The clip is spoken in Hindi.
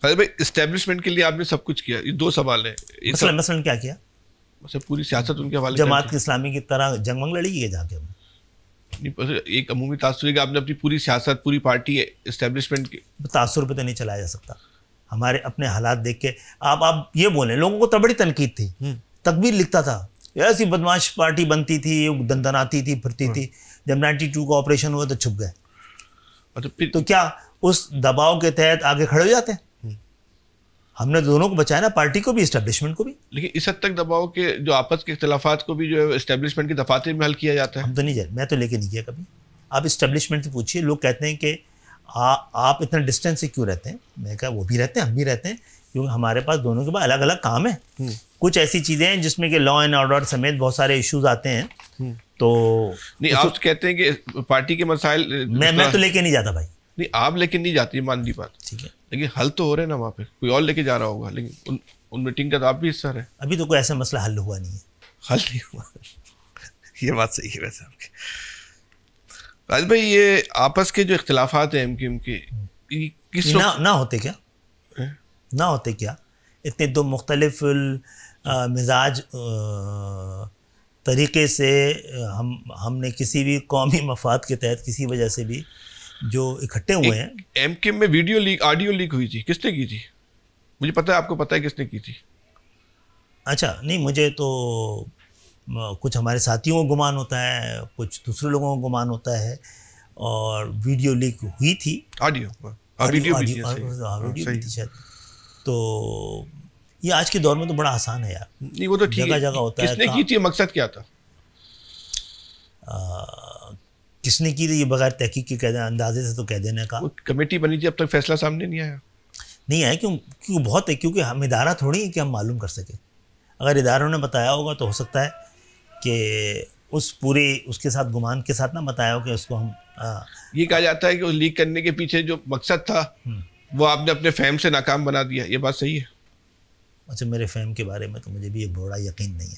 अरे भाई, इस्टेब्लिशमेंट के लिए आपने सब कुछ किया, ये दो सवाल है। मसलन क्या किया? मतलब पूरी सियासत उनके हवाले जमात इस्लामी की तरह जंग वंग लड़ी है जाके? एक अमूमी तासुर है कि आपने अपनी पूरी सियासत, पूरी पार्टी इस्टेब्लिशमेंट की तासुर पे तो नहीं चलाया जा सकता। हमारे अपने हालात देख के आप ये बोलें, लोगों को तो बड़ी तनकीद थी, तकबीर लिखता था, ऐसी बदमाश पार्टी बनती थी, दंदनाती थी, फिरती थी। जब 92 का ऑपरेशन हुआ तो छुप गए। तो क्या उस दबाव के तहत आगे खड़े हो जाते हैं? हमने दोनों को बचाया ना, पार्टी को भी, एस्टेब्लिशमेंट को भी। लेकिन इस हद तक दबाव के जो आपस के इख्तिलाफात को भी जो है एस्टेब्लिशमेंट की दफातर में हल किया जाता है। हम तो नहीं जाए, मैं तो लेके नहीं गया कभी। आप एस्टेब्लिशमेंट से पूछिए, लोग कहते हैं कि आप इतना डिस्टेंस से क्यों रहते हैं? मैं कहा वो भी रहते हैं, हम भी रहते हैं, क्योंकि हमारे पास दोनों के पास अलग अलग काम है। कुछ ऐसी चीज़ें हैं जिसमें कि लॉ एंड ऑर्डर समेत बहुत सारे इश्यूज आते हैं। तो नहीं, आप कहते हैं कि पार्टी के मसाइल मैं तो लेके नहीं जाता भाई। नहीं, आप लेके नहीं जाती, मान ली बात, ठीक है, लेकिन हल तो हो रहे हैं ना वहाँ पे, कोई और लेके जा रहा होगा, लेकिन उन मीटिंग का तो आप भी हिस्सा रहे। अभी तो कोई ऐसा मसला हल हुआ नहीं है। हल नहीं हुआ ये बात सही है वैसे आपकी। राज भाई, ये आपस के जो इख्तिलाफात हैं एमक्यूएम के, किस ना होते क्या ना होते क्या? इतने दो मुख्तलिफ मिजाज तरीके से हमने किसी भी कौमी मफाद के तहत किसी वजह से भी जो इकट्ठे हुए हैं। एमक्यूएम में वीडियो लीक, ऑडियो लीक हुई थी, किसने की थी? मुझे पता है, आपको पता है किसने की थी? अच्छा, नहीं, मुझे तो कुछ हमारे साथियों को गुमान होता है, कुछ दूसरे लोगों को गुमान होता है, और वीडियो लीक हुई थी। वीडियो भी थी शायद। तो ये आज के दौर में तो बड़ा आसान है यार। नहीं, वो तो ठीक है, जगह जगह होता है। किसने की थी, मकसद क्या था? किसने की थी ये बगैर तहकीक के कह देना, अंदाजे से तो कह देने का। कमेटी बनी थी, अब तक फैसला सामने नहीं आया। नहीं आया क्यों बहुत है, क्योंकि हम इदारा थोड़ी है कि हम मालूम कर सके। अगर इदारों ने बताया होगा तो हो सकता है कि उसके साथ गुमान के साथ ना बताया हो कि उसको हम ये कहा जाता है कि उस लीक करने के पीछे जो मकसद था वो आपने अपने फहम से नाकाम बना दिया, ये बात सही है? अच्छा, मेरे फहम के बारे में तो मुझे भी ये बड़ा यकीन नहीं है।